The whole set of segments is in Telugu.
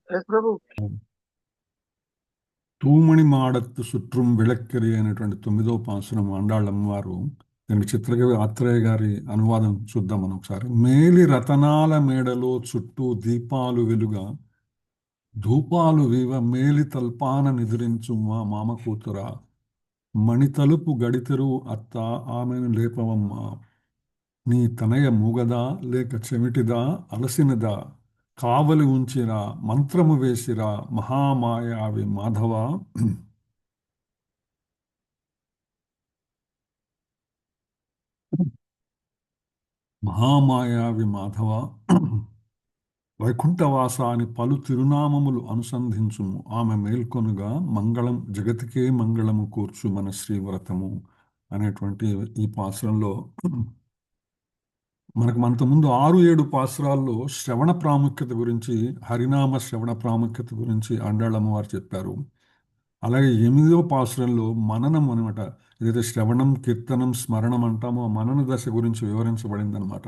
ప్రభు. తూమణి మాడత్తు సుట్rum విளక్కరి అనేటువంటి 9వ పాసురం ఆండాళ్ళ అమ్మవారు. దీనికి చిత్రకవి ఆత్రేయ గారి అనువాదం చూద్దాం మనం ఒకసారి. మేలి రతనాల మేడలో చుట్టూ దీపాలు వెలుగా ధూపాలు వీవ మేలి తల్పాన నిద్రించు మా మామ కూతురా మణితలుపు గడితెరు అత్త ఆమెను లేపవమ్మా నీ తనయ మూగదా లేక చెమిటిదా అలసినదా కావలి ఉంచిరా మంత్రము వేసిరా మహామాయావి మాధవ మహామాయావి మాధవ వైకుంఠవాస అని పలు తిరునామములు అనుసంధించుము ఆమె మేల్కొనుగా మంగళం జగతికే మంగళము కూర్చు మన శ్రీవ్రతము అనేటువంటి ఈ పాసురంలో మనకు అంతకుముందు 6-7 పాసురాల్లో శ్రవణ ప్రాముఖ్యత గురించి, హరినామ శ్రవణ ప్రాముఖ్యత గురించి ఆండాళ్ళమ్మవారు చెప్పారు. అలాగే 8వ పాసురంలో మననం అనమాట, ఏదైతే శ్రవణం కీర్తనం స్మరణం అంటామో ఆ మనన దశ గురించి వివరించబడింది అనమాట.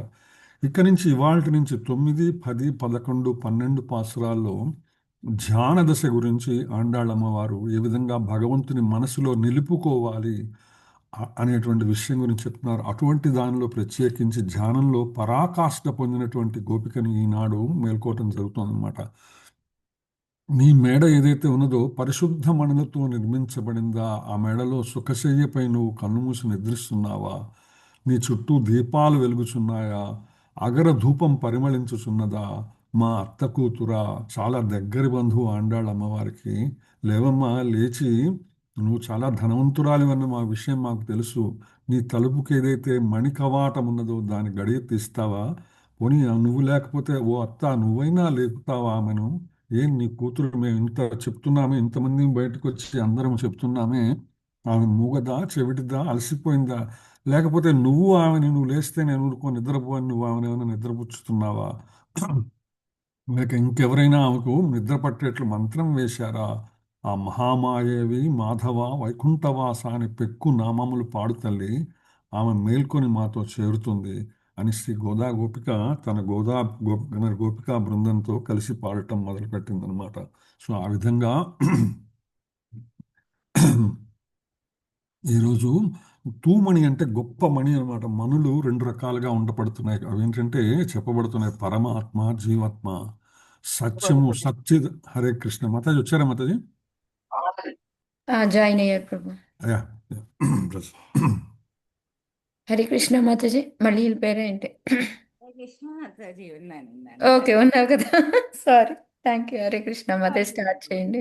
ఇక్కడి నుంచి ఇవాల్టి నుంచి 9, 10, 11, 12 పాసురాల్లో ధ్యాన దశ గురించి ఆండాళ్ళమ్మవారు ఏ విధంగా భగవంతుని మనసులో నిలుపుకోవాలి అనేటువంటి విషయం గురించి చెప్తున్నారు. అటువంటి దానిలో ప్రత్యేకించి ధ్యానంలో పరాకాష్ఠ పొందినటువంటి గోపికని ఈనాడు మేల్కోవటం జరుగుతుందన్నమాట. నీ మేడ ఏదైతే ఉన్నదో పరిశుద్ధ మణులతో నిర్మించబడిందా? ఆ మేడలో సుఖశయ్యపై నువ్వు కన్నుమూసి నిద్రిస్తున్నావా? నీ చుట్టూ దీపాలు వెలుగుచున్నాయా? అగర ధూపం పరిమళించుచున్నదా? మా అత్త కూతురా, చాలా దగ్గరి బంధువు ఆండాళ్ళ అమ్మవారికి, లేవమ్మా లేచి, నువ్వు చాలా ధనవంతురాలివన్న మా విషయం మాకు తెలుసు. నీ తలుపుకి ఏదైతే మణికవాటం ఉన్నదో దాని గడియ తీస్తావా? పోనీ నువ్వు లేకపోతే ఓ అత్త నువ్వైనా లేపుతావా ఆమెను? ఏం నీ కూతురు, మేము ఇంత చెప్తున్నామే, ఇంతమంది బయటకు వచ్చి అందరం చెప్తున్నామే, ఆమె మూగదా చెవిటిదా అలసిపోయిందా? లేకపోతే నువ్వు లేస్తే నేను ఊరుకో నిద్రపోని నువ్వు ఆమెను ఏమైనా నిద్రపుచ్చుతున్నావా? లేక ఇంకెవరైనా ఆమెకు నిద్ర పట్టేట్లు మంత్రం వేశారా? ఆ మహామాయేవి మాధవ వైకుంఠవాస అని పెక్కు నామములు పాడు తల్లి, ఆమె మేల్కొని మాతో చేరుతుంది అని శ్రీ గోదా గోపిక తన గోపికా బృందంతో కలిసి పాడటం మొదలుపెట్టిందనమాట. సో ఆ విధంగా ఈరోజు తూమణి అంటే గొప్ప మణి అనమాట. మణులు 2 రకాలుగా ఉండబడుతున్నాయి. అవి ఏంటంటే చెప్పబడుతున్నాయి: పరమాత్మ, జీవాత్మ, సత్యము, సత్య. హరే కృష్ణ. మాతాజీ వచ్చారా మాతాజీ? జాయిన్ అయ్యారు ప్రభు. అయ్యా. హరే కృష్ణ మాతాజీ, మళ్ళీ వెళ్ళిపోయారా ఏంటి? ఉన్నాను. ఓకే, ఉన్నావు కదా. Sorry, thank you. Hare Krishna Mataji, start చేయండి.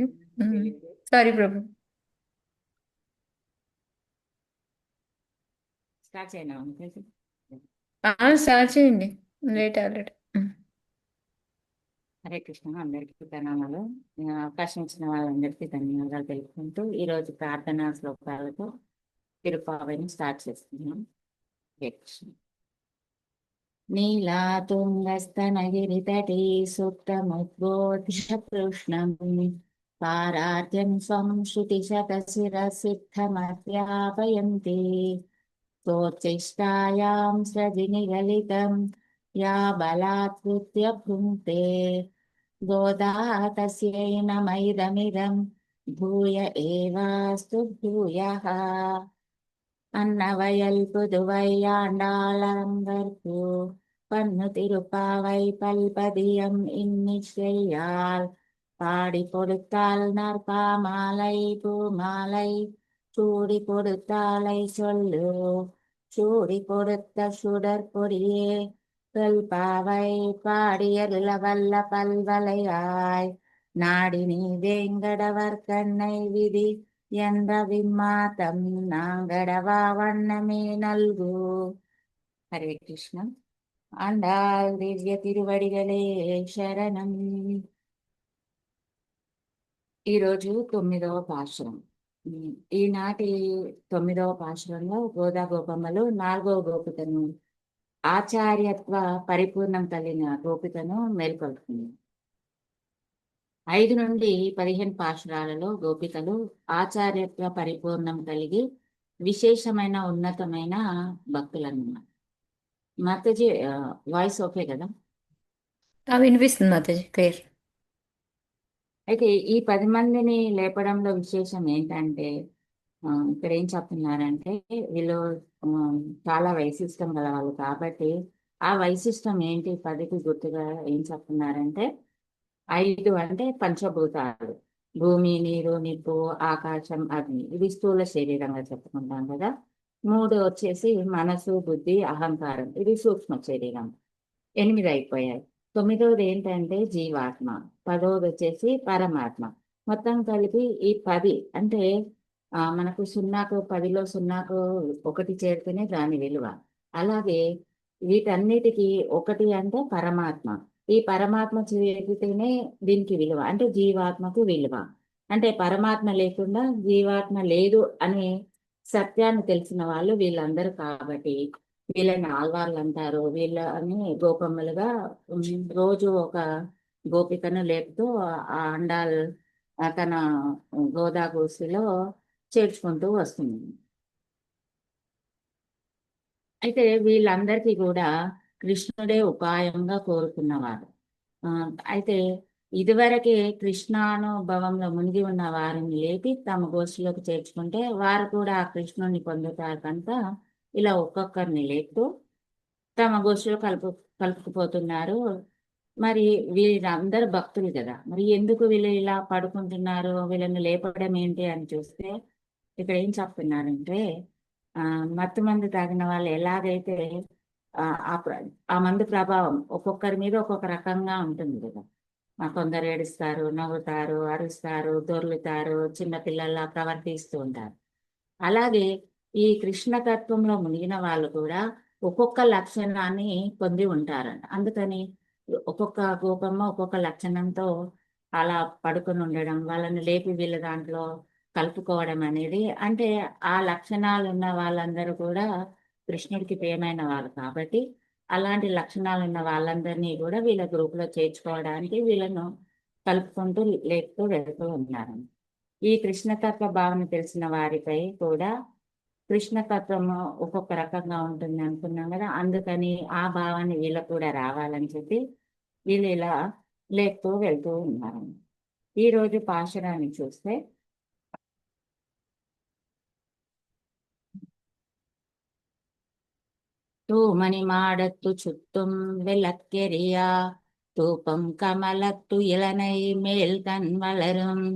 సారీ ప్రభు. స్టార్ట్ చేయనా? స్టార్ట్ చేయండి, లేట్ ఆల్రెడీ. హరే కృష్ణ. అందరికీ ప్రణామాలు. అవకాశం ఇచ్చిన వాళ్ళందరికీ ధన్యవాదాలు తెలుపుకుంటూ ఈరోజు ప్రార్థనా శ్లోకాలతో తిరుపావని స్టార్ట్ చేస్తున్నాం. హరే కృష్ణ. నీలాతుంగస్తనగిరితటీ సుప్తముద్బోధ్య కృష్ణం పారార్ధ్యం స్వం శృతిశతశిరసిద్ధమధ్యాపయంతి స్తోత్రిష్టాయాం సృజినిగలితం యా బలాత్కృత్య భుంక్తే గోదా తస్యై నమైదమిదం భూయ ఏవాస్తు భూయః. அன்னவயல் புதுவையாண்டாளங்கற்கு பன்னு திருப்பாவை பல்பதியம் இன்னிசையால் பாடி கொடுத்தாள் நற்பாமாலை பூமாலை சூடி கொடுத்தாளை சொல்லு சூடி கொடுத்த சுடர் பொடியே கல்பாவை பாடியருள வல்ல பல்வலையாய் நாடி நீ வேங்கடவர் கண்ணை விதி என்ற விம்மாத்தம் நாங்கடவா வண்ணமே நல்கு. హరే కృష్ణ. ఆండాళ్ దివ్య తిరువడిగలే శరణం. ఈరోజు 9వ పాశురం. ఈనాటి 9వ పాశురంలో గోదా గోపమ్మలు 4వ గోపికను, ఆచార్యత్వ పరిపూర్ణం కలిగిన గోపికను మేల్కొల్పుతుంది. 5 నుండి 15 పాశురాలలో గోపికలు ఆచార్యత్వ పరిపూర్ణం కలిగి విశేషమైన ఉన్నతమైన భక్తులన్నమాట. మాతాజీ వాయిస్ ఓకే కదా? వినిపిస్తుంది మాతాజీ, క్లియర్. అయితే ఈ 10 మందిని లేపడంలో విశేషం ఏంటంటే ఇక్కడ ఏం చెప్తున్నారంటే వీళ్ళు ఆ, చాలా వైశిష్టం గల వాళ్ళు కాబట్టి ఆ వైశిష్టం ఏంటి 10కి గుర్తుగా ఏం చెప్తున్నారంటే 5 అంటే పంచభూతాలు, భూమి, నీరు, నిప్పు, ఆకాశం, అగ్ని, ఇది స్థూల శరీరంగా చెప్పుకుంటాం కదా. 3 వచ్చేసి మనసు, బుద్ధి, అహంకారం, ఇది సూక్ష్మ శరీరం. 8 అయిపోయాయి. 9వది ఏంటంటే జీవాత్మ, 10వది వచ్చేసి పరమాత్మ. మొత్తం కలిపి ఈ 10 అంటే మనకు 10లో 1 చేరితేనే దాని విలువ. అలాగే వీటన్నిటికీ 1 అంటే పరమాత్మ. ఈ పరమాత్మ చేరితేనే దీనికి విలువ, అంటే జీవాత్మకు విలువ. అంటే పరమాత్మ లేకుండా జీవాత్మ లేదు అనే సత్యాన్ని తెలిసిన వాళ్ళు వీళ్ళందరూ కాబట్టి వీళ్ళని ఆళ్వార్లు అంటారు. వీళ్ళని గోపమ్మలుగా రోజు ఒక గోపికను లేపుతూ ఆ అండాల్ తన గోదాగోసిలో చేర్చుకుంటూ వస్తుంది. అయితే వీళ్ళందరికీ కూడా కృష్ణుడే ఉపాయంగా కోరుకున్నవారు. అయితే ఇదివరకే కృష్ణానుభవంలో మునిగి ఉన్న వారిని లేపి తమ గోష్ఠిలోకి చేర్చుకుంటే వారు కూడా ఆ కృష్ణుని పొందుతారు కనుక ఇలా ఒక్కొక్కరిని లేపుతూ తమ గోష్ఠిలో కలుపుకుపోతున్నారు. మరి వీళ్ళందరూ భక్తులు కదా, మరి ఎందుకు వీళ్ళు ఇలా పడుకుంటున్నారు, వీళ్ళని లేపడం ఏంటి అని చూస్తే ఇక్కడ ఏం చెప్తున్నారంటే మత్తు మందు తాగిన వాళ్ళు ఎలాగైతే ఆ మందు ప్రభావం ఒక్కొక్కరి మీద ఒక్కొక్క రకంగా ఉంటుంది కదా. కొందరు ఏడుస్తారు, నవ్వుతారు, అరుస్తారు, దొర్లుతారు, చిన్నపిల్లల్లా ప్రవర్తిస్తూ ఉంటారు. అలాగే ఈ కృష్ణతత్వంలో మునిగిన వాళ్ళు కూడా ఒక్కొక్క లక్షణాన్ని పొంది ఉంటారంట. అందుకని ఒక్కొక్క గోపమ్మ ఒక్కొక్క లక్షణంతో అలా పడుకొని ఉండడం, వాళ్ళని లేపి వీళ్ళ దాంట్లో కలుపుకోవడం అనేది, అంటే ఆ లక్షణాలు ఉన్న వాళ్ళందరూ కూడా కృష్ణుడికి ప్రియమైన వాళ్ళు కాబట్టి అలాంటి లక్షణాలు ఉన్న వాళ్ళందరినీ కూడా వీళ్ళ గ్రూపులో చేర్చుకోవడానికి వీళ్ళను కలుపుకుంటూ లేపుతూ వెళ్తూ ఉన్నారు. ఈ కృష్ణతత్వ భావన తెలిసిన వారిపై కూడా కృష్ణతత్వము ఒక్కొక్క రకంగా ఉంటుంది అనుకున్నాం కదా. అందుకని ఆ భావాన్ని వీళ్ళకు కూడా రావాలని చెప్పి వీళ్ళు ఇలా లేపుతూ వెళ్తూ ఉన్నారు. ఈరోజు పాశురాన్ని చూస్తే தூமணி மாடத்து சுத்தும் விளக்கெரியா தூபம் கமலத்து இளனை மேல் கண் வளரும்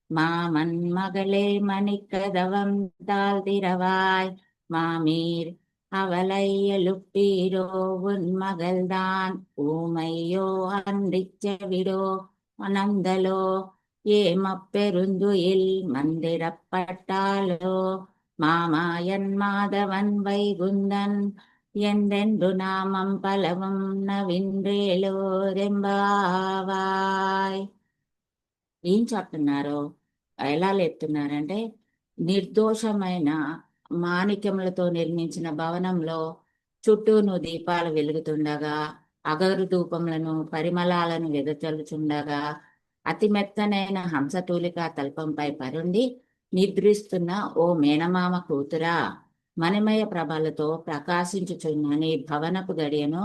மாமன் மகளே மணிக்கதவம் தாழ்திரவாய் மாமீர் அவளை எழுப்பீரோ உன் மகள்தான் ஊமையோ அன்றிச்செவிடோ அனந்தலோ ஏமப்பெருந்துயில் மந்திரப்பட்டாலோ மாமாயன் மாதவன் வைகுந்தன் ఎందెందు నామం పలవం నవింద్రేలో రెంబావాయ్. ఏం చెప్తున్నారో ఎలా లేపుతున్నారంటే నిర్దోషమైన మాణిక్యములతో నిర్మించిన భవనంలో చుట్టూను దీపాలు వెలుగుతుండగా అగరు ధూపములను పరిమళాలను వెదజల్లుచుండగా అతి మెత్తనైన హంసతూలిక తల్పంపై పరుండి నిద్రిస్తున్న ఓ మేనమామ కూతురా, మణిమయ ప్రభలతో ప్రకాశించుచున్న నీ భవనపు గడియను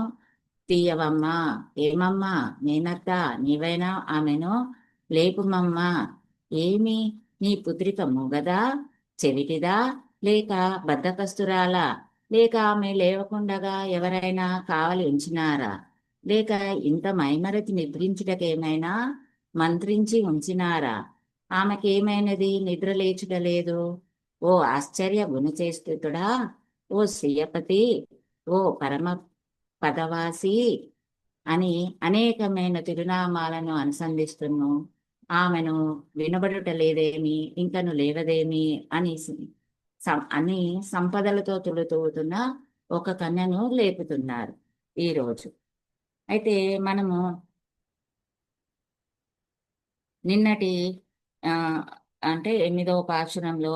తీయవమ్మా. ఏమమ్మా నేనత్త, నీవైనా ఆమెను లేపుమమ్మా. ఏమి నీ పుత్రిక మూగదా, చెవిటిదా, లేక బద్ధకస్తురాలా, లేక ఆమె లేవకుండగా ఎవరైనా కావలి ఉంచినారా, లేక ఇంత మైమరచి నిద్రించుటకేమైనా మంత్రించి ఉంచినారా? ఆమెకేమైనది నిద్ర లేచుట లేదు. ఓ ఆశ్చర్య గుణచేష్టితుడా, ఓ శ్రీయపతి, ఓ పరమ పదవాసి అని అనేకమైన తిరునామాలను అనుసంధిస్తును. ఆమెను వినబడుట లేదేమి, ఇంకను లేవదేమి అని సంపదలతో తులుతూతున్న ఒక కన్యను లేపుతున్నారు ఈరోజు. అయితే మనము నిన్నటి అంటే 8వ పాశురంలో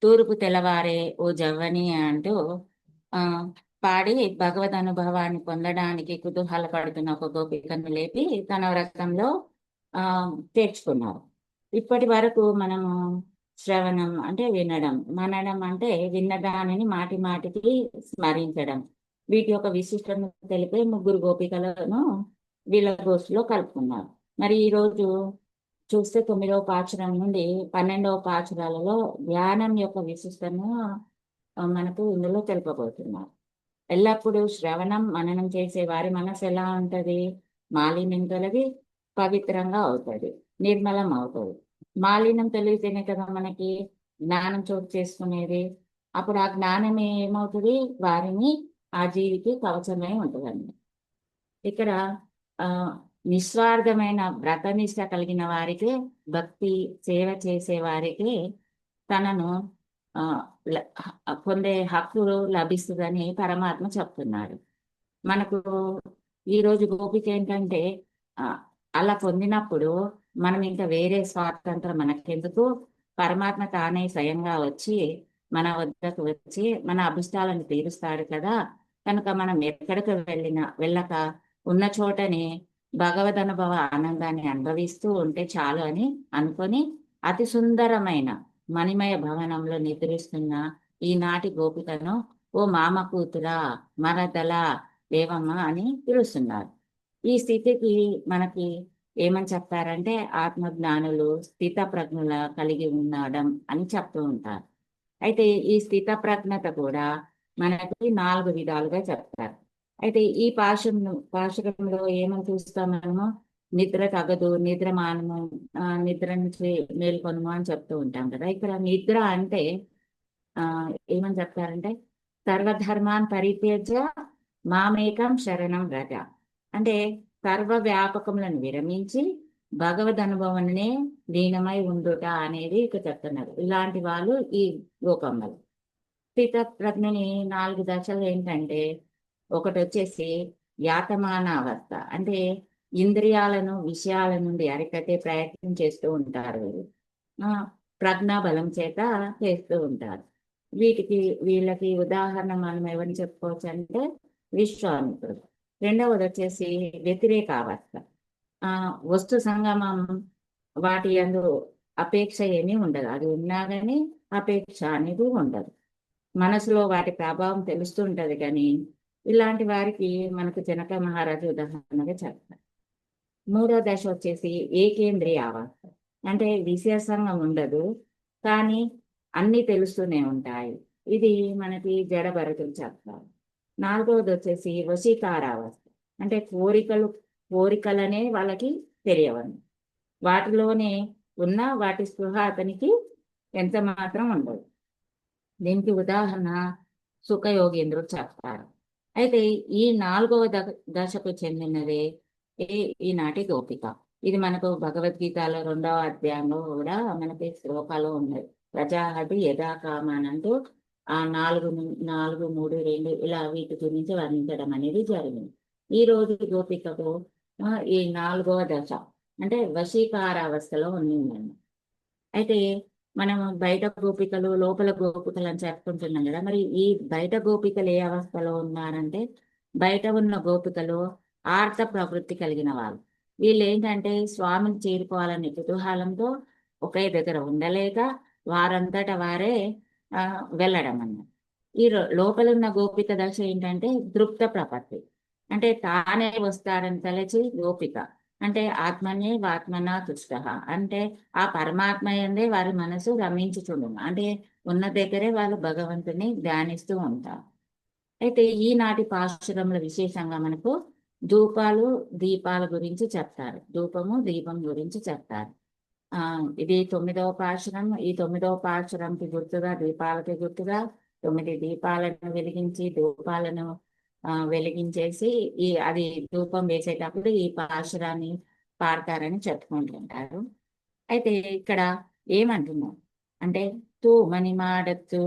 తూర్పు తెల్లవారే ఓ జవ్వని అంటూ పాడి భగవద్ అనుభవాన్ని పొందడానికి కుతూహలపడుతున్న ఒక గోపికను లేపి తన వ్రతంలో చేర్చుకున్నారు. ఇప్పటి వరకు మనము శ్రవణం అంటే వినడం, మననం అంటే విన్నదానిని మాటి మాటికి స్మరించడం, వీటి యొక్క విశిష్టతను తెలిపే 3 గోపికలను వీళ్ళ గోష్ఠిలో కలుపుకున్నారు. మరి ఈరోజు చూస్తే 9వ పాచురం నుండి 12వ పాచురాలలో ధ్యానం యొక్క విశిష్టను మనకు ఇందులో తెలుపబోతున్నారు. ఎల్లప్పుడూ శ్రవణం మననం చేసే వారి మనసు ఎలా ఉంటది? మాలిన్యం తొలగి పవిత్రంగా అవుతుంది, నిర్మలం అవుతుంది. మాలిన్యం తొలగితేనే కదా మనకి జ్ఞానం చోటు చేసుకునేది. అప్పుడు ఆ జ్ఞానం ఏమవుతుంది? వారిని ఆ జీవికి కవచమై ఉంటుందండి. ఇక్కడ ఆ నిస్వార్థమైన వ్రతనిష్ట కలిగిన వారికి, భక్తి సేవ చేసే వారికి తనను ఆ పొందే హక్కు లభిస్తుందని పరమాత్మ చెప్తున్నాడు. మనకు ఈరోజు గోపిక ఏంటంటే అలా పొందినప్పుడు మనం ఇంకా వేరే స్వాతంత్రం మనకెందుకు, పరమాత్మ తానే స్వయంగా వచ్చి మన వద్దకు వచ్చి మన అభిష్టాలను తీరుస్తాడు కదా. కనుక మనం ఎక్కడికి వెళ్ళక ఉన్న చోటని భగవద్ అనుభవ ఆనందాన్ని అనుభవిస్తూ ఉంటే చాలు అని అనుకొని అతి సుందరమైన మణిమయ భవనంలో నిద్రిస్తున్న ఈనాటి గోపికను ఓ మామ కూతురా, మరదల, దేవమ్మ అని పిలుస్తున్నారు. ఈ స్థితికి మనకి ఏమని చెప్తారంటే ఆత్మజ్ఞానులు స్థిత ప్రజ్ఞుల కలిగి ఉండడం అని చెప్తూ ఉంటారు. అయితే ఈ స్థిత ప్రజ్ఞత కూడా మనకి 4 విధాలుగా చెప్తారు. అయితే ఈ పాశురంలో ఏమని చూస్తాం మనము? నిద్ర తగదు, నిద్ర మానము, నిద్ర నుంచి మేల్కొనము అని చెప్తూ ఉంటాం కదా. ఇక్కడ నిద్ర అంటే ఏమని చెప్తారంటే సర్వధర్మాన్ పరిత్యజ్య మామేకం శరణం వ్రజ. అంటే సర్వ వ్యాపకములను విరమించి భగవద్ అనుభవాన్ని లీనమై ఉండుట అనేది ఇక్కడ చెప్తున్నారు. ఇలాంటి వాళ్ళు ఈ లోకంలో. స్థిత ప్రజ్ఞని 4 దశలు ఏంటంటే, ఒకటి వచ్చేసి యాతమాన అవస్థ, అంటే ఇంద్రియాలను విషయాల నుండి అరికట్టే ప్రయత్నం చేస్తూ ఉంటారు వీళ్ళు. ప్రజ్ఞా బలం చేత చేస్తూ ఉంటారు. వీళ్ళకి ఉదాహరణ మనం ఎవరిని చెప్పుకోవచ్చు అంటే విశ్వామిత్రుడు. రెండవది వచ్చేసి వ్యతిరేక అవస్థ. వస్తు సంగమం, వాటి యందు అపేక్ష ఏమీ ఉండదు. అది ఉన్నా కానీ అపేక్ష అనేది ఉండదు. మనసులో వాటి ప్రభావం తెలుస్తూ ఉంటది. కానీ ఇలాంటి వారికి మనకు జనక మహారాజు ఉదాహరణగా చెప్తారు. మూడో దశ వచ్చేసి ఏకేంద్రియ అవస్థ, అంటే విశేషంగా ఉండదు కానీ అన్ని తెలుస్తూనే ఉంటాయి. ఇది మనకి జడభరతులు చెప్తారు. నాలుగవది వచ్చేసి వశీకారావస్థ, అంటే కోరికలనే వాళ్ళకి తెలియవని, వాటిలోనే ఉన్న వాటి స్పృహ అతనికి ఎంత మాత్రం ఉండదు. దీనికి ఉదాహరణ సుఖయోగేంద్రుడు చెప్తారు. అయితే ఈ 4వ దశకు చెందినదే ఈనాటి గోపిక. ఇది మనకు భగవద్గీతలో 2వ అధ్యాయంలో కూడా మనకి శ్లోకాలు ఉన్నాయి. ప్రజాహటి యథాకామానంటూ ఆ 4, 3, 2 ఇలా వీటి గురించి వర్ణించడం అనేది జరిగింది. ఈ రోజు గోపికకు ఈ 4వ దశ అంటే వశీకార అవస్థలో ఉండిందండి. అయితే మనం బయట గోపికలు లోపల గోపికలు అని చెప్పుకుంటున్నాం కదా. మరి ఈ బయట గోపికలు ఏ అవస్థలో ఉన్నారంటే, బయట ఉన్న గోపికలు ఆర్త ప్రవృత్తి కలిగిన వాళ్ళు. వీళ్ళు ఏంటంటే స్వామిని చేరుకోవాలనే కుతూహలంతో ఒకే దగ్గర ఉండలేక వారంతట వారే వెళ్ళడం అన్నమాట. ఈ లోపలున్న గోపిక దశ ఏంటంటే తృప్త ప్రపత్తి, అంటే తానే వస్తాడని తలచి గోపిక, అంటే ఆత్మనే వాత్మనా తుష్ట, అంటే ఆ పరమాత్మ యందే వారి మనసు రమించుచుండును, అంటే ఉన్న దగ్గరే వాళ్ళు భగవంతుని ధ్యానిస్తూ ఉంటారు. అయితే ఈనాటి పాశురంలో విశేషంగా మనకు ధూపాలు దీపాల గురించి చెప్తారు. ధూపము దీపం గురించి చెప్తారు. ఇది 9వ పాశురం. ఈ 9వ పాశురంకి గుర్తుగా, దీపాలకి గుర్తుగా 9 దీపాలను వెలిగించి ధూపాలను వెలిగించేసి అది ధూపం వేసేటప్పుడు ఈ పాశురాన్ని పాడతారని చెప్పుకుంటుంటారు. అయితే ఇక్కడ ఏమంటున్నాం అంటే తూమని మాడత్తు.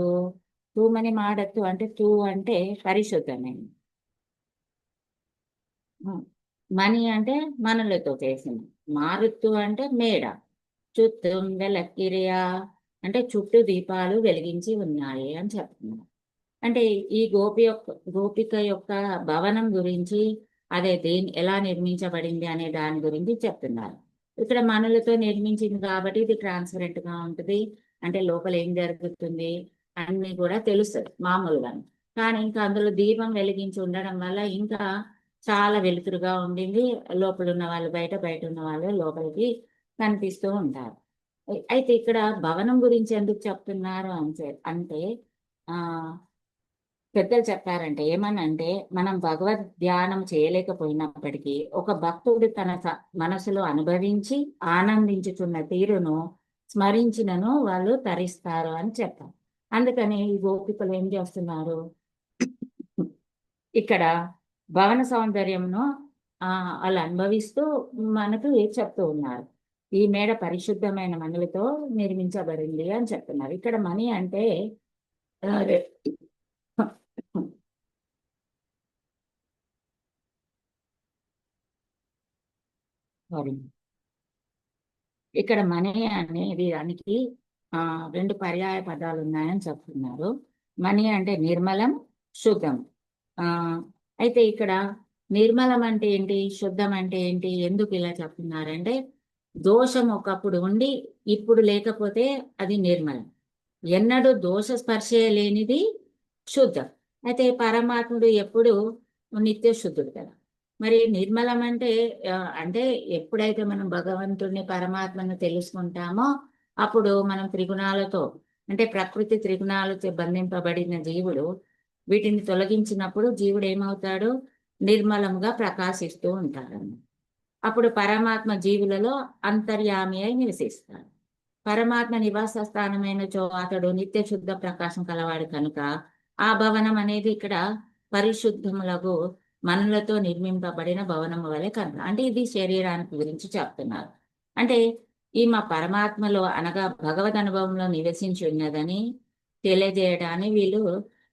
తూమని మాడత్తు అంటే తూ అంటే పరిశుద్ధమైనది, మణి అంటే మనులతో చేసింది, మారుత్తు అంటే మేడ, చుట్టూ వెలక్కిరియా అంటే చుట్టూ దీపాలు వెలిగించి ఉన్నాయి అని చెప్తున్నారు. అంటే ఈ గోపిక యొక్క భవనం గురించి, అదే ఎలా నిర్మించబడింది అనే దాని గురించి చెప్తున్నారు. ఇక్కడ మనులతో నిర్మించింది కాబట్టి ఇది ట్రాన్స్పరెంట్ గా ఉంటుంది, అంటే లోపల ఏం జరుగుతుంది అన్ని కూడా తెలుస్తుంది మామూలుగా. కానీ ఇంకా అందులో దీపం వెలిగించి ఉండడం వల్ల ఇంకా చాలా వెలుతురుగా ఉండింది. లోపల ఉన్న వాళ్ళు బయట, బయట ఉన్న వాళ్ళు లోపలికి కనిపిస్తూ ఉంటారు. అయితే ఇక్కడ భవనం గురించి ఎందుకు చెప్తున్నారు అంటే ఆ పెద్దలు చెప్పారంటే ఏమనంటే, మనం భగవద్ ధ్యానం చేయలేకపోయినప్పటికీ ఒక భక్తుడు తన మనసులో అనుభవించి ఆనందించుతున్న తీరును స్మరించినను వాళ్ళు తరిస్తారు అని చెప్పారు. అందుకని ఈ గోపికలు ఏం చేస్తున్నారు, ఇక్కడ భవన సౌందర్యంను వాళ్ళు అనుభవిస్తూ మనకు చెప్తూ ఉన్నారు. ఈ మేడ పరిశుద్ధమైన మణులతో నిర్మించబడింది అని చెప్తున్నారు. ఇక్కడ మణి అంటే అదే, సారీ, ఇక్కడ మణి అనేది దానికి రెండు పర్యాయ పదాలు ఉన్నాయని చెప్తున్నారు. మణి అంటే నిర్మలం, శుద్ధం. అయితే ఇక్కడ నిర్మలం అంటే ఏంటి, శుద్ధం అంటే ఏంటి, ఎందుకు ఇలా చెప్తున్నారంటే దోషం ఒకప్పుడు ఉండి ఇప్పుడు లేకపోతే అది నిర్మలం. ఎన్నడూ దోష స్పర్శే లేనిది శుద్ధం. అయితే పరమాత్ముడు ఎప్పుడు నిత్య శుద్ధుడు కదా. మరి నిర్మలం అంటే అంటే ఎప్పుడైతే మనం భగవంతుడిని పరమాత్మను తెలుసుకుంటామో అప్పుడు మనం త్రిగుణాలతో, అంటే ప్రకృతి త్రిగుణాలతో బంధింపబడిన జీవుడు వీటిని తొలగించినప్పుడు జీవుడు ఏమవుతాడు, నిర్మలంగా ప్రకాశిస్తూ ఉంటాడు. అప్పుడు పరమాత్మ జీవులలో అంతర్యామి అయి నివసిస్తాడు. పరమాత్మ నివాస స్థానమైన చో అతడు నిత్య శుద్ధ ప్రకాశం కలవాడు కనుక ఆ భవనం అనేది ఇక్కడ పరిశుద్ధములకు మనులతో నిర్మింపబడిన భవనము వలె కనుక, అంటే ఇది శరీరానికి గురించి చెప్తున్నారు. అంటే ఈ మా పరమాత్మలో అనగా భగవద్ అనుభవంలో నివసించి ఉన్నదని తెలియజేయడాన్ని వీళ్ళు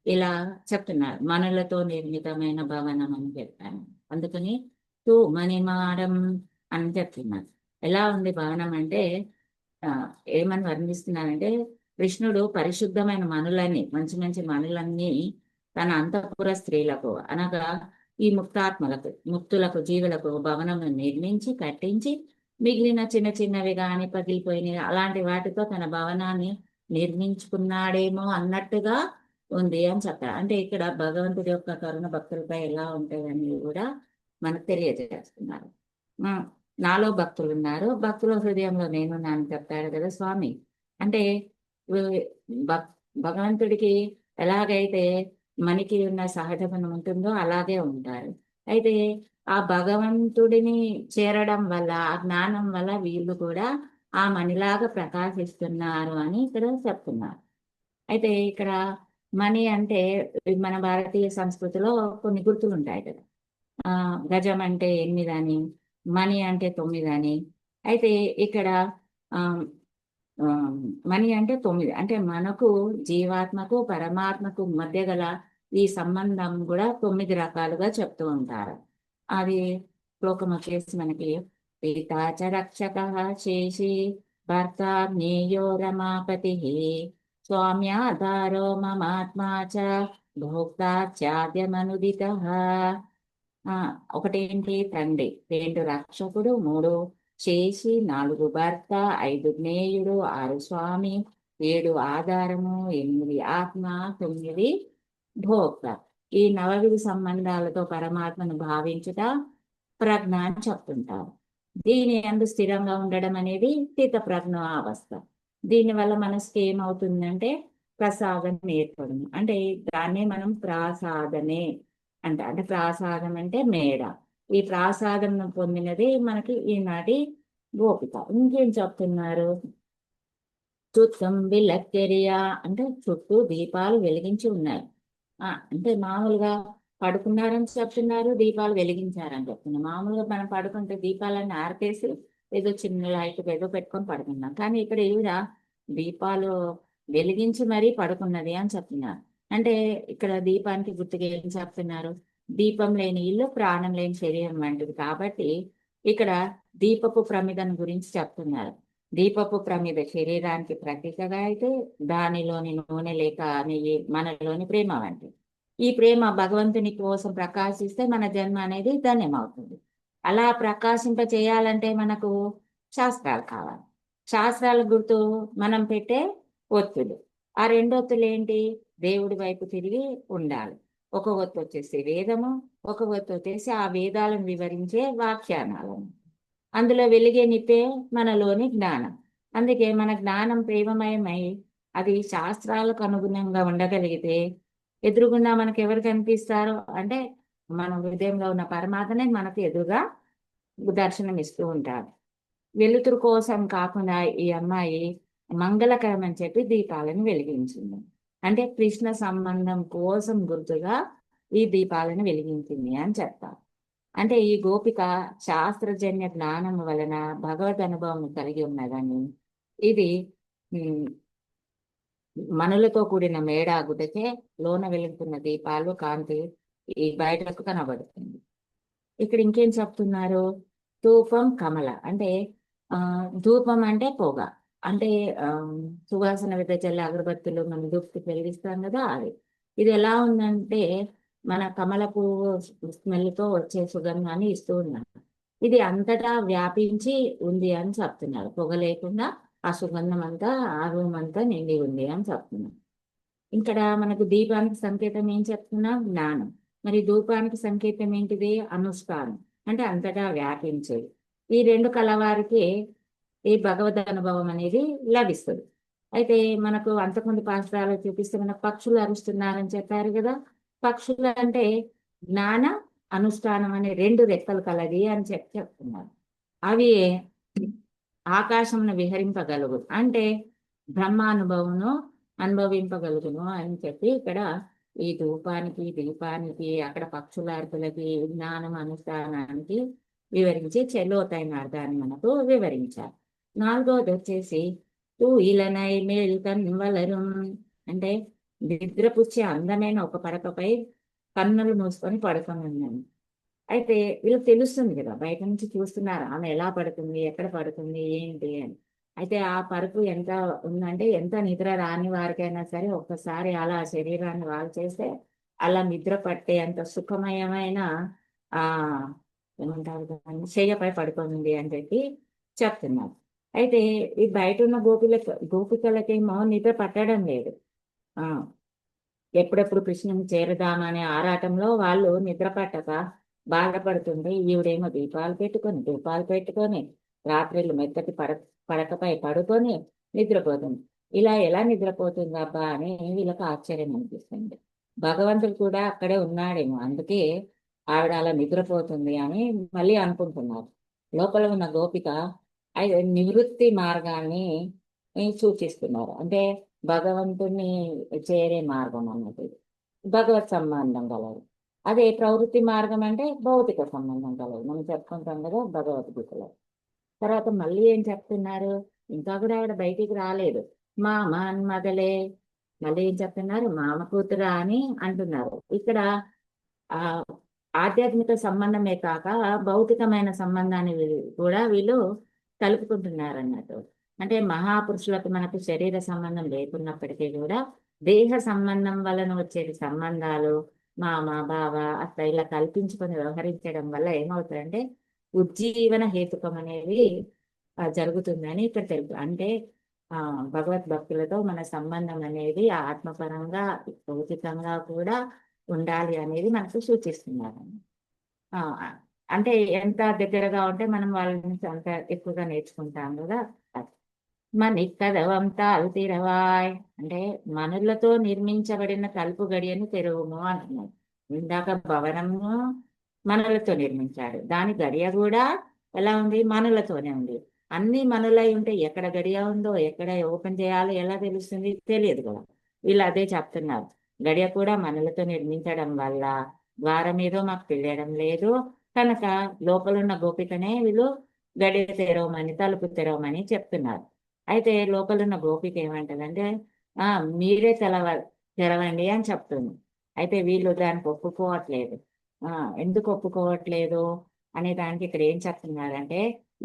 ఇలా చెప్తున్నారు. మనులతో నిర్మితమైన భవనం అని చెప్పాను. అందుకని తూ మణిమాడం అని చెప్తున్నారు. ఎలా ఉంది భవనం అంటే ఏమని వర్ణిస్తున్నారంటే, కృష్ణుడు పరిశుద్ధమైన మనులన్నీ, మంచి మంచి మనులన్నీ తన అంతఃపుర స్త్రీలకు అనగా ఈ ముక్తులకు జీవులకు భవనం నిర్మించి కట్టించి మిగిలిన చిన్న చిన్నవి కానీ పగిలిపోయినవి అలాంటి వాటితో తన భవనాన్ని నిర్మించుకున్నాడేమో అన్నట్టుగా ఉంది అని చెప్పారు. అంటే ఇక్కడ భగవంతుడి యొక్క కరుణ భక్తులపై ఎలా ఉంటాయని కూడా మనకు తెలియజేస్తున్నారు. నాలో భక్తులు ఉన్నారు, భక్తుల హృదయంలో నేనున్నాను చెప్తాడు కదా స్వామి. అంటే భగవంతుడికి ఎలాగైతే మనకి ఉన్న సహజ గుణం ఉంటుందో అలాగే ఉంటారు. అయితే ఆ భగవంతుడిని చేరడం వల్ల, ఆ జ్ఞానం వల్ల వీళ్ళు కూడా ఆ మణిలాగా ప్రకాశిస్తున్నారు అని ఇక్కడ చెప్తున్నారు. అయితే ఇక్కడ మణి అంటే మన భారతీయ సంస్కృతిలో కొన్ని గుర్తులు ఉంటాయి కదా. గజం అంటే 8 అని, మణి అంటే 9 అని. అయితే ఇక్కడ మణి అంటే 9, అంటే మనకు జీవాత్మకు పరమాత్మకు మధ్య గల ఈ సంబంధం కూడా 9 రకాలుగా చెప్తూ ఉంటారు. అది శ్లోకం వచ్చేసి మనకి పితాచ రక్షక శేషి భర్త జ్ఞేయో రమాపతి స్వామ్యాధారో మమాత్మా చ భోక్తా చాద్యమనుదిత. ఒకటేంటి తండ్రి, 2 రక్షకుడు, 3 శేషి, 4 భర్త, 5 జ్ఞేయుడు, 6 స్వామి, 7 ఆధారము, 8 ఆత్మ, 9 భోక్త. ఈ నవవిధ సంబంధాలతో పరమాత్మను భావించుట ప్రజ్ఞ అని చెప్తుంటారు. దీని అందు స్థిరంగా ఉండడం అనేది స్థిత ప్రజ్ఞ అవస్థ. దీనివల్ల మనసుకి ఏమవుతుందంటే ప్రసాదం ఏర్పడును. అంటే దాన్నే మనం ప్రాసాదనే అంటే ప్రాసాదం అంటే మేడ. ఈ ప్రాసాదం పొందినది మనకి ఈనాటి గోపిక. ఇంకేం చెప్తున్నారు, చుట్టం విలక్కెరియా అంటే చుట్టూ దీపాలు వెలిగించి ఉన్నాయి. అంటే మామూలుగా పడుకున్నారని చెప్తున్నారు, దీపాలు వెలిగించారని చెప్తున్నారు. మామూలుగా మనం పడుకుంటే దీపాలన్నీ ఆర్పేసి ఏదో చిన్న లైట్ ఏదో పెట్టుకొని పడుకున్నాం. కానీ ఇక్కడ ఈవిడ దీపాలు వెలిగించి మరీ పడుకున్నది అని చెప్తున్నారు. అంటే ఇక్కడ దీపానికి గుర్తుగా ఏం చెప్తున్నారు, దీపం లేని ఇల్లు ప్రాణం లేని శరీరం వంటిది. కాబట్టి ఇక్కడ దీపపు ప్రమిదను గురించి చెప్తున్నారు. దీపపు ప్రమిద శరీరానికి ప్రతీకగా అయితే దానిలోని నూనె లేక నెయ్యి మనలోని ప్రేమ వంటి. ఈ ప్రేమ భగవంతుని కోసం ప్రకాశిస్తే మన జన్మ అనేది ధన్యమవుతుంది. అలా ప్రకాశింప చేయాలంటే మనకు శాస్త్రాలు కావాలి. శాస్త్రాల గుర్తు మనం పెట్టే ఒత్తులు. ఆ 2 ఒత్తులు ఏంటి, దేవుడి వైపు తిరిగి ఉండాలి. ఒక ఒత్తు వచ్చేసి వేదము, ఒక ఒత్తు వచ్చేసి ఆ వేదాలను వివరించే వ్యాఖ్యానాలను. అందులో వెలిగే నిప్పే మనలోని జ్ఞానం. అందుకే మన జ్ఞానం ప్రేమమయమై అది శాస్త్రాలకు అనుగుణంగా ఉండగలిగితే ఎదురుగుండా మనకు ఎవరు కనిపిస్తారో అంటే మన హృదయంలో ఉన్న పరమాత్మనే మనకు ఎదురుగా దర్శనం ఇస్తూ ఉంటాడు. వెలుతురు కోసం కాకుండా ఈ అమ్మాయి మంగళకరం అని చెప్పి దీపాలను వెలిగించింది. అంటే కృష్ణ సంబంధం కోసం గుర్తుగా ఈ దీపాలను వెలిగించింది అని చెప్తారు. అంటే ఈ గోపిక శాస్త్రజన్య జ్ఞానం వలన భగవద్ అనుభవం కలిగి ఉన్నదని, ఇది ఉమ్, మనులతో కూడిన మేడాగుటకే లోన వెలుగుతున్న దీపాలు కాంతి ఈ బయటకు కనబడుతుంది. ఇక్కడ ఇంకేం చెప్తున్నారు? ధూపం కమల అంటే ఆ ధూపం అంటే పొగ, అంటే ఆ సువాసన వెదజల్లే అగరబత్తులు మనం ధూప్కి వెలిగిస్తాం కదా అది. ఇది ఎలా ఉందంటే మన కమల పువ్వు స్మెల్తో వచ్చే సుగంధాన్ని ఇస్తూ ఉన్నారు. ఇది అంతటా వ్యాపించి ఉంది అని చెప్తున్నారు. పొగ లేకుండా ఆ సుగంధం అంతా ఆ రూమ్ అంతా నిండి ఉంది అని చెప్తున్నారు. ఇక్కడ మనకు దీపానికి సంకేతం ఏం చెప్తున్నాం? జ్ఞానం. మరి ధూపానికి సంకేతం ఏంటిది? అనుష్ఠానం, అంటే అంతటా వ్యాపించేది. ఈ రెండు కలవారికి ఈ భగవద్ అనుభవం అనేది లభిస్తుంది. అయితే మనకు అంతకుముందు పాఠశాలలో చూపిస్తే మన పక్షులు అరుస్తున్నారని చెప్పారు కదా. పక్షులు అంటే జ్ఞాన అనుష్ఠానం అనే రెండు రెక్కలు కలది అని చెప్తున్నారు. అవి ఆకాశమును విహరింపగలుగు అంటే బ్రహ్మానుభవమును అనుభవింపగలుగును అని చెప్పి ఇక్కడ ఈ ధూపానికి దీపానికి అక్కడ పక్షుల అర్థులకి జ్ఞానం అనుష్ఠానానికి వివరించి లోతైన అర్థాన్ని మనకు వివరించారు. నాలుగోది వచ్చేసి తూ ఇలనై మేల్కన్ వలరుం అంటే నిద్రపుచ్చే అందమైన ఒక పడకపై కన్నులు మూసుకొని పడుకొని ఉన్నాను. అయితే వీళ్ళకి తెలుస్తుంది కదా, బయట నుంచి చూస్తున్నారు ఆమె ఎలా పడుతుంది, ఎక్కడ పడుతుంది, ఏంటి అని. అయితే ఆ పరుపు ఎంత ఉందంటే ఎంత నిద్ర రాని వారికైనా సరే ఒక్కసారి అలా శరీరాన్ని వాళ్ళు చేస్తే అలా నిద్ర పట్టే అంత సుఖమయమైన ఆ ఏమంటారు దాన్ని శయ్యపై పడుకుంది అని చెప్పి చెప్తున్నారు. అయితే ఈ బయట ఉన్న గోపికలకేమో నిద్ర పట్టడం లేదు. ఆ ఎప్పుడెప్పుడు కృష్ణుని చేరదామనే ఆరాటంలో వాళ్ళు నిద్ర పట్టక బాధపడుతుంటే ఈవిడేమో దీపాలు పెట్టుకొని రాత్రిళ్ళు మెత్తటి పడకపై పడుకొని నిద్రపోతుంది. ఇలా ఎలా నిద్రపోతుంది అబ్బా అని వీళ్ళకి ఆశ్చర్యం అనిపిస్తుంది. భగవంతుడు కూడా అక్కడే ఉన్నాడేమో, అందుకే ఆవిడ అలా నిద్రపోతుంది అని మళ్ళీ అనుకుంటున్నారు. లోపల ఉన్న గోపిక నివృత్తి మార్గాన్ని సూచిస్తున్నారు. అంటే భగవంతుని చేరే మార్గం అన్నది భగవత్ సంబంధం కలదు. అదే ప్రవృత్తి మార్గం అంటే భౌతిక సంబంధం కలదు. మనం చెప్పుకుంటాం కదా భగవద్గీతలో. తర్వాత మళ్ళీ ఏం చెప్తున్నారు? ఇంకా కూడా ఆవిడ బయటికి రాలేదు. మామ మదలే మళ్ళీ ఏం చెప్తున్నారు? మామ కూతురా అని అంటున్నారు. ఇక్కడ ఆ ఆధ్యాత్మిక సంబంధమే కాక భౌతికమైన సంబంధాన్ని కూడా వీళ్ళు కలుపుకుంటున్నారు అన్నట్టు. అంటే మహాపురుషులకు మనకు శరీర సంబంధం లేకున్నప్పటికీ కూడా దేహ సంబంధం వలన వచ్చే సంబంధాలు మామ బావ అట్లా ఇలా కల్పించుకొని వ్యవహరించడం వల్ల ఏమవుతుందంటే ఉజ్జీవన హేతుకం అనేది జరుగుతుందని ఇక్కడ తెలుపు. అంటే భగవద్భక్తులతో మన సంబంధం అనేది ఆత్మపరంగా భౌతికంగా కూడా ఉండాలి అనేది మనకు సూచిస్తున్నారు. అంటే ఎంత దగ్గరగా ఉంటే మనం వాళ్ళ నుంచి అంత ఎక్కువగా నేర్చుకుంటాం కదా. మనిక్కదవం తాల్తిరవాయ్ అంటే మనులతో నిర్మించబడిన తలుపు గడియను తెరువుము అంటున్నాడు. ఇందాక భవనము మనులతో నిర్మించాడు, దాని గడియ కూడా ఎలా ఉంది? మనులతోనే ఉంది. అన్ని మనులై ఉంటే ఎక్కడ గడియ ఉందో ఎక్కడ ఓపెన్ చేయాలో ఎలా తెలుస్తుంది? తెలియదు కదా. వీళ్ళు అదే చెప్తున్నారు. గడియ కూడా మనులతో నిర్మించడం వల్ల ద్వారం ఏదో మాకు తెలియడం లేదు కనుక లోపలున్న గోపికనే వీళ్ళు గడియ తెరవమని తలుపు తెరవమని చెప్తున్నారు. అయితే లోపలున్న గోపిక ఏమంటదంటే మీరే తెరవండి అని చెప్తుంది. అయితే వీళ్ళు దానికి ఒప్పుకోవట్లేదు. ఎందుకు ఒప్పుకోవట్లేదు అనే దానికి ఇక్కడ ఏం చెప్తున్నారంటే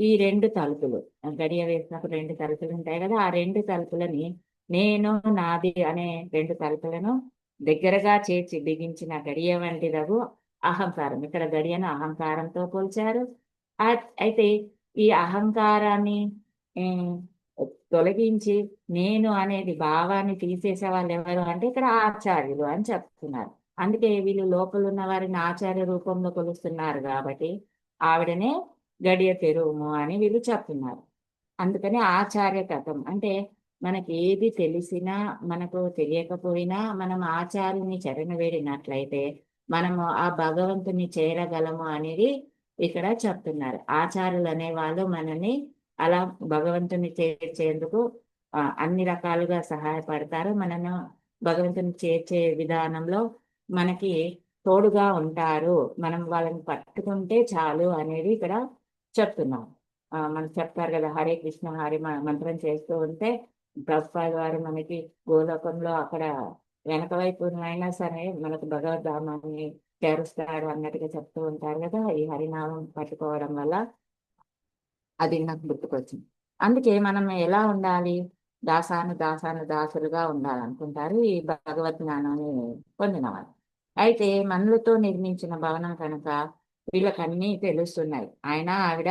ఈ రెండు తలుపులు గడియ వేసినప్పుడు రెండు తలుపులు ఉంటాయి కదా, ఆ రెండు తలుపులని నేను నాది అనే రెండు తలుపులను దగ్గరగా చేర్చి బిగించిన గడియ వంటిదగు అహంకారం. ఇక్కడ గడియను అహంకారంతో పోల్చారు. అయితే ఈ అహంకారాన్ని తొలగించి నేను అనేది భావాన్ని తీసేసే వాళ్ళు ఎవరు అంటే ఇక్కడ ఆచార్యులు అని చెప్తున్నారు. అందుకే వీళ్ళు లోపల ఉన్న వారిని ఆచార్య రూపంలో కొలుస్తున్నారు కాబట్టి ఆవిడనే గడియ తెరువుము అని వీళ్ళు చెప్తున్నారు. అందుకని ఆచార్య తత్వం అంటే మనకి ఏది తెలిసినా మనకు తెలియకపోయినా మనం ఆచార్యుని చరణ వేడినట్లయితే మనము ఆ భగవంతుని చేరగలము అనేది ఇక్కడ చెప్తున్నారు. ఆచార్యులు అనే వాళ్ళు మనని అలా భగవంతుని చేర్చేందుకు అన్ని రకాలుగా సహాయపడతారు. మనను భగవంతుని చేర్చే విధానంలో మనకి తోడుగా ఉంటారు. మనం వాళ్ళని పట్టుకుంటే చాలు అనేది ఇక్కడ చెప్తున్నాం. మనకు చెప్తారు కదా, హరే కృష్ణ హరి మంత్రం చేస్తూ ఉంటే ప్రభుపాద వారు మనకి గోలోకంలో అక్కడ వెనక వైపు అయినా సరే మనకు భగవద్ధామాన్ని చేరుస్తారు అన్నట్టుగా చెప్తూ ఉంటారు కదా. ఈ హరినామం పట్టుకోవడం వల్ల అది నాకు గుర్తుకొచ్చింది. అందుకే మనం ఎలా ఉండాలి, దాసులుగా ఉండాలనుకుంటారు ఈ భగవద్ జ్ఞానాన్ని పొందిన వాళ్ళు. అయితే మనులతో నిర్మించిన భవనం కనుక వీళ్ళకన్నీ తెలుస్తున్నాయి. ఆయన ఆవిడ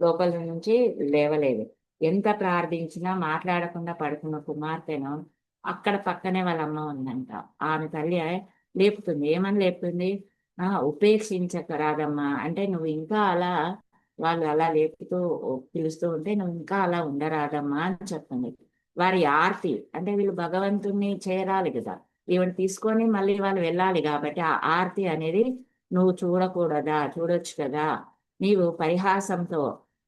లోపల నుంచి లేవలేదు. ఎంత ప్రార్థించినా మాట్లాడకుండా పడుకున్న కుమార్తెను అక్కడ పక్కనే వాళ్ళ అమ్మ ఉందంట. ఆమె తల్లి లేపుతుంది. ఏమని లేపుతుంది? ఉపేక్షించకరాదమ్మా, అంటే నువ్వు ఇంకా అలా వాళ్ళు అలా లేపుతూ పిలుస్తూ ఉంటే నువ్వు ఇంకా అలా ఉండరాదమ్మా అని చెప్తుంది. వారి ఆర్తి అంటే వీళ్ళు భగవంతుణ్ణి చేరాలి కదా, ఈవిడ తీసుకొని మళ్ళీ వాళ్ళు వెళ్ళాలి కాబట్టి ఆ ఆర్తి అనేది నువ్వు చూడకూడదా, చూడొచ్చు కదా, నీవు పరిహాసంతో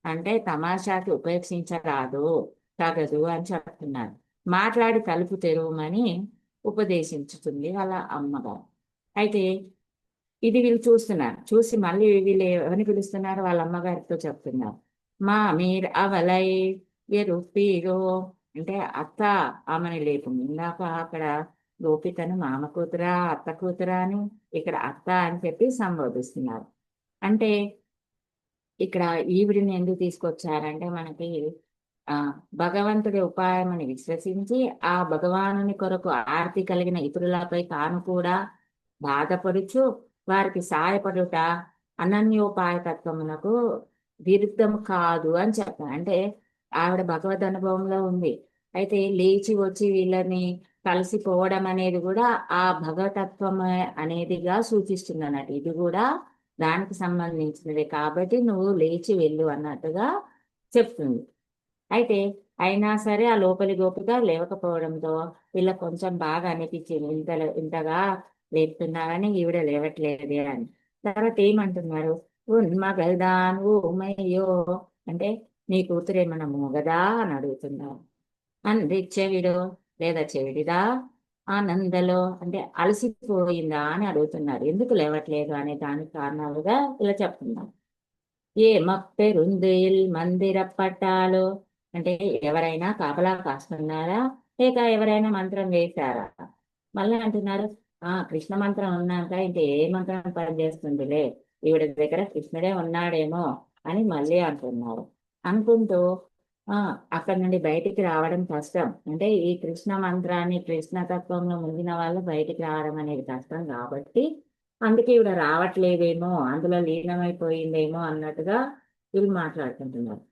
అంటే తమాషాకి ఉపేక్షించరాదు, తగదు అని చెప్తున్నారు. మాట్లాడి తలుపు తెరవమని ఉపదేశించుతుంది వాళ్ళ అమ్మగారు. అయితే ఇది వీళ్ళు చూస్తున్నారు. చూసి మళ్ళీ వీళ్ళు ఎవరిని పిలుస్తున్నారు? వాళ్ళ అమ్మగారితో చెప్తున్నారు. మా మీరు అవలై ఎరుపీరో, అంటే అత్త ఆమెని లేపు. ఇందాక అక్కడ గోపికను మామ కూతురా అత్త కూతురా అని, ఇక్కడ అత్త అని చెప్పి సంబోధిస్తున్నారు. అంటే ఇక్కడ ఈవిడిని ఎందుకు తీసుకొచ్చారంటే మనకి భగవంతుడి ఉపాయమని విశ్వసించి ఆ భగవానుని కొరకు ఆర్తి కలిగిన ఇతరులపై తాను కూడా బాధపడుచు వారికి సహాయపడుట అనన్యోపాయతత్వమునకు విరుద్ధం కాదు అని చెప్పాను. అంటే ఆవిడ భగవద్ అనుభవంలో ఉంది. అయితే లేచి వచ్చి వీళ్ళని కలిసిపోవడం అనేది కూడా ఆ భగవతత్వం అనేదిగా సూచిస్తుంది అన్నట్టు. ఇది కూడా దానికి సంబంధించినది కాబట్టి నువ్వు లేచి వెళ్ళు అన్నట్టుగా చెప్తుంది. అయితే అయినా సరే ఆ లోపలి గోపిక లేవకపోవడంతో వీళ్ళకి కొంచెం బాగా అనిపించింది, ఇంతగా లేపుతున్నారని, ఈవిడ లేవట్లేదే అని. తర్వాత ఏమంటున్నారు? ఉన్మగల్దాన్ ఊమయ్యో, అంటే నీ కూతురు ఏమన్నా మూగదా అని అడుగుతున్నారు. చెవిడో లేదా చెవిడిదా, ఆనందలో అంటే అలసిపోయిందా అని అడుగుతున్నారు. ఎందుకు లేవట్లేదు అనే దానికి కారణాలుగా ఇలా చెప్తున్నారు. ఏ మప్పెరుందిల్ మందిర పట్టాలో, అంటే ఎవరైనా కాపలా కాస్తున్నారా లేక ఎవరైనా మంత్రం వేశారా? మళ్ళీ అంటున్నారు కృష్ణ మంత్రం ఉన్నాక ఇంకే ఏ మంత్రం పనిచేస్తుందిలే, ఈవిడ దగ్గర కృష్ణుడే ఉన్నాడేమో అని మళ్ళీ అంటున్నారు. అనుకుంటూ అక్కడి నుండి బయటికి రావడం కష్టం. అంటే ఈ కృష్ణ మంత్రాన్ని కృష్ణతత్వంలో మునిగిన వాళ్ళు బయటికి రావడం అనేది కష్టం కాబట్టి అందుకే ఈవిడ రావట్లేదేమో, అందులో లీనమైపోయిందేమో అన్నట్టుగా వీళ్ళు మాట్లాడుకుంటున్నారు.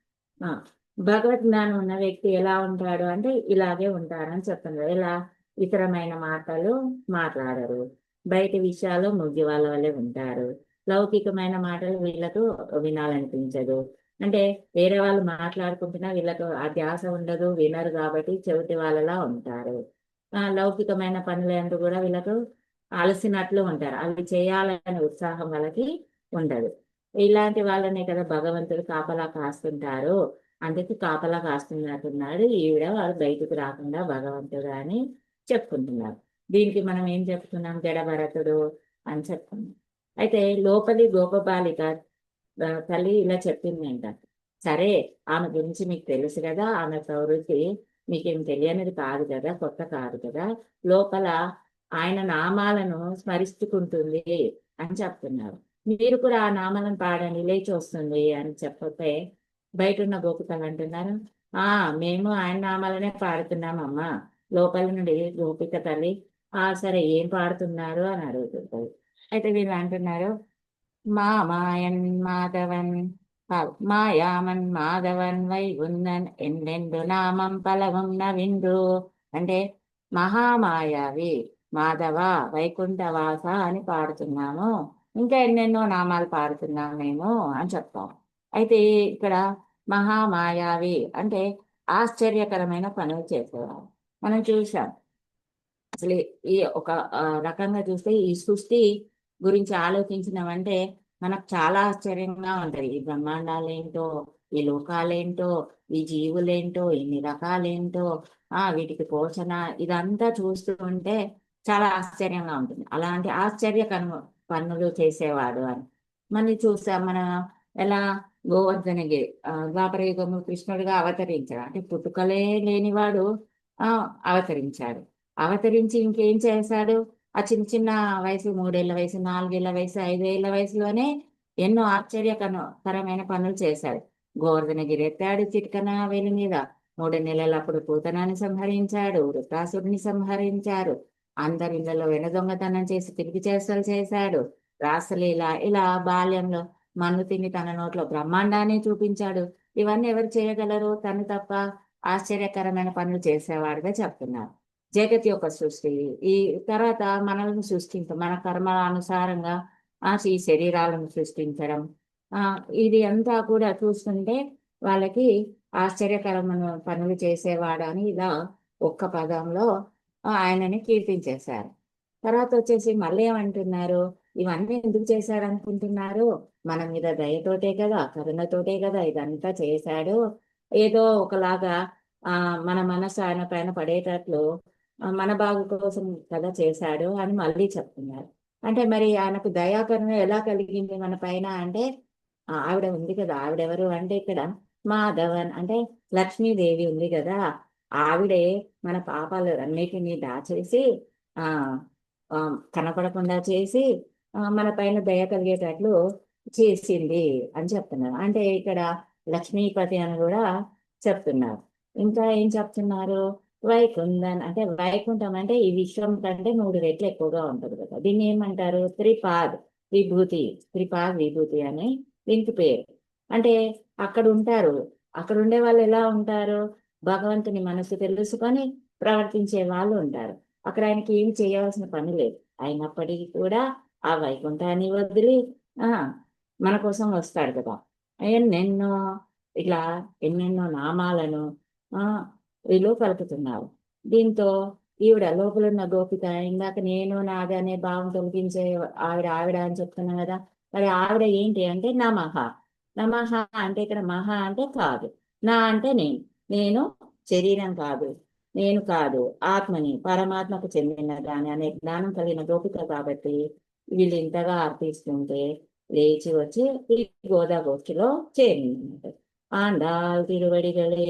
భగవద్ జ్ఞానం ఉన్న వ్యక్తి ఎలా ఉంటాడు అంటే ఇలాగే ఉంటారని చెప్తున్నారు. ఇలా ఇతరమైన మాటలు మాట్లాడరు, బయట విషయాలు ముగ్గి వాళ్ళ వల్లే ఉంటారు, లౌకికమైన మాటలు వీళ్ళకు వినాలనిపించదు. అంటే వేరే వాళ్ళు మాట్లాడుకుంటున్నా వీళ్ళకు ఆ ధ్యాస ఉండదు, వినరు కాబట్టి చెవిటి వాళ్ళలా ఉంటారు. లౌకికమైన పనులంటూ కూడా వీళ్ళకు అలసినట్లు ఉంటారు, అవి చేయాలనే ఉత్సాహం వాళ్ళకి ఉండదు. ఇలాంటి వాళ్ళనే కదా భగవంతుడు కాపలా కాస్తుంటారు. అందుకే కాపలా కాస్తున్నట్టున్నాడు ఈవిడ, వాడు బయటకు రాకుండా భగవంతుడు అని చెప్పుకుంటున్నారు. దీనికి మనం ఏం చెప్తున్నాం? జడభరతుడు అని చెప్తున్నాం. అయితే లోపలి గోపబాలిక తల్లి ఇలా చెప్పింది అంట. సరే, ఆమె గురించి మీకు తెలుసు కదా, ఆమె ప్రవృత్తి మీకేం తెలియనిది కాదు కదా, కొత్త కాదు కదా, లోపల ఆయన నామాలను స్మరిస్తుకుంటుంది అని చెప్తున్నారు. మీరు కూడా ఆ నామాలను పాడండి, లేచి వస్తుంది అని చెప్పతే బయట ఉన్న గోపికలు అంటున్నారు, మేము ఆయన నామాలనే పాడుతున్నామమ్మా. లోపల నుండి గోపిక తల్లి సరే ఏం పాడుతున్నారు అని అడుగుతుంటారు. అయితే వీళ్ళు అంటున్నారు, మాయన్ మాధవన్ మాయామన్ మాధవన్ వై ఉన్నన్ ఎందెందు నామం పలవం నవిందు, అంటే మహామాయావి మాధవ వైకుంఠవాస అని పాడుతున్నాము, ఇంకా ఎన్నెన్నో నామాలు పాడుతున్నాం మేము అని చెప్తాం. అయితే ఇక్కడ మహామాయావి అంటే ఆశ్చర్యకరమైన పనులు చేసేవారు. మనం చూసాం అసలు ఈ ఒక రకంగా చూస్తే ఈ సృష్టి గురించి ఆలోచించినామంటే మనకు చాలా ఆశ్చర్యంగా ఉంటది. ఈ బ్రహ్మాండాలేంటో, ఈ లోకాలేంటో, ఈ జీవులేంటో, ఇన్ని రకాలేంటో, వీటికి పోషణ ఇదంతా చూస్తూ ఉంటే చాలా ఆశ్చర్యంగా ఉంటుంది. అలాంటి పనులు చేసేవాడు అని మనం చూసాం. మన ఎలా గోవర్ధనగిరి ద్వాపర యుగంలో కృష్ణుడిగా అవతరించాడు. అంటే పుట్టుకలే లేనివాడు అవతరించాడు. అవతరించి ఇంకేం చేశాడు? ఆ చిన్న చిన్న వయసు 3 ఏళ్ల వయసు, 4 ఏళ్ల వయసు, 5 ఏళ్ల వయసులోనే ఎన్నో ఆశ్చర్యకరమైన పనులు చేశాడు. గోవర్ధనగిరి ఎత్తాడు చిటికన వేలి మీద. 3 నెలలప్పుడు పూతనాన్ని సంహరించాడు, వృత్రాసుడిని సంహరించారు. అందరిళ్లలో వెన దొంగతనం చేసి తిరిగి చేష్టలు చేశాడు. రాసలీల ఇలా బాల్యంలో మన్ను తిని తన నోట్లో బ్రహ్మాండాన్ని చూపించాడు. ఇవన్నీ ఎవరు చేయగలరు? తను తప్ప ఆశ్చర్యకరమైన పనులు చేసేవాడుగా చెప్తున్నారు. జగత్ యొక్క సృష్టి ఈ తర్వాత మనల్ని సృష్టించడం, మన కర్మల అనుసారంగా ఈ శరీరాలను సృష్టించడం, ఇది అంతా కూడా చూస్తుంటే వాళ్ళకి ఆశ్చర్యకరమైన పనులు చేసేవాడు అని ఇలా ఒక్క పదంలో ఆయనని కీర్తించేశారు. తర్వాత వచ్చేసి మళ్ళీ ఏమంటున్నారు? ఇవన్నీ ఎందుకు చేశాడు అనుకుంటున్నారు? మన మీద దయతోటే కదా, కరుణతోటే కదా ఇదంతా చేశాడు. ఏదో ఒకలాగా మన మనసు ఆయన పైన పడేటట్లు మన బాగు కోసం కదా చేశాడు అని మళ్ళీ చెప్తున్నారు. అంటే మరి ఆయనకు దయాకరణ ఎలా కలిగింది మన పైన అంటే ఆవిడ ఉంది కదా. ఆవిడెవరు అంటే ఇక్కడ మాధవన్ అంటే లక్ష్మీదేవి ఉంది కదా. ఆవిడే మన పాపాలు అన్నిటినీ దాచేసి ఆ కనపడకుండా చేసి మన పైన దయ కలిగేటట్లు చేసింది అని చెప్తున్నారు. అంటే ఇక్కడ లక్ష్మీపతి అని కూడా చెప్తున్నారు. ఇంకా ఏం చెప్తున్నారు? వైకుంఠన్ అంటే వైకుంఠం అంటే ఈ విశ్వం కంటే 3 రెట్లు ఎక్కువగా ఉంటుంది కదా. దీన్ని ఏమంటారు? త్రిపాద్ విభూతి అని దీనికి పేరు. అంటే అక్కడ ఉంటారు. అక్కడ ఉండే వాళ్ళు ఎలా ఉంటారు? భగవంతుని మనసు తెలుసుకొని ప్రవర్తించే వాళ్ళు ఉంటారు. అక్కడ ఆయనకి ఏమి చేయవలసిన పని లేదు. అయినప్పటికీ కూడా ఆ వైకుంఠాన్ని వదిలి మన కోసం వస్తాడు కదా. ఎన్నెన్నో నామాలను వీళ్ళు పలుకుతున్నారు. దీంతో ఈవిడ లోపలున్న గోపిక ఇందాక నేను నాది అనే భావం తొలగించే ఆవిడ అని చెప్తున్నా కదా. మరి ఆవిడ ఏంటి అంటే నమః అంటే ఇక్కడ మహా అంటే కాదు, నా అంటే నేను శరీరం కాదు, నేను కాదు, ఆత్మని, పరమాత్మకు చెందిన దాని అనే జ్ఞానం కలిగిన గోపిక కాబట్టి వీళ్ళు ఇంతగా అర్థిస్తుంటే లేచి వచ్చి ఈ గోదాగోష్ఠిలో చేరింది. ఆండాల్ తిరువడిగలే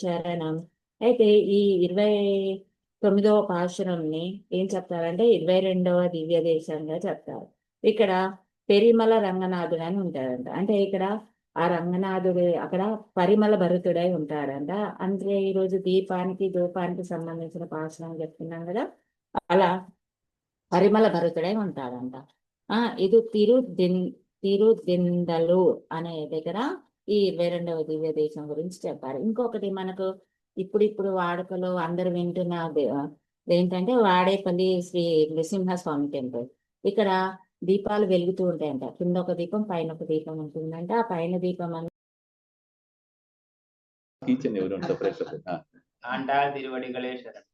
చరణం. అయితే ఈ 29వ పాశురంని ఏం చెప్తారంటే 22వ దివ్య దేశంగా చెప్తారు. ఇక్కడ పెరిమల రంగనాథుడు అని ఉంటాడంట. అంటే ఇక్కడ ఆ రంగనాథుడు అక్కడ పరిమళ భరితుడై ఉంటాడంట. అంటే ఈరోజు దీపానికి ధూపానికి సంబంధించిన పాశురం చెప్తున్నాం కదా, అలా పరిమళ భరితుడై ఉంటాడంట. ఇది తిరుదిందలు అనే దగ్గర ఈ 22వ దివ్య దేశం గురించి చెప్పారు. ఇంకొకటి మనకు ఇప్పుడు వాడుకలో అందరు వింటున్నది ఏంటంటే వాడేపల్లి శ్రీ నృసింహస్వామి టెంపుల్. ఇక్కడ దీపాలు వెలుగుతూ ఉంటాయంట. కింద ఒక దీపం, పైన ఒక దీపం ఉంటుందంట. ఆ పైన దీపం ఆండాళ్ తిరువడిగలే శరణం.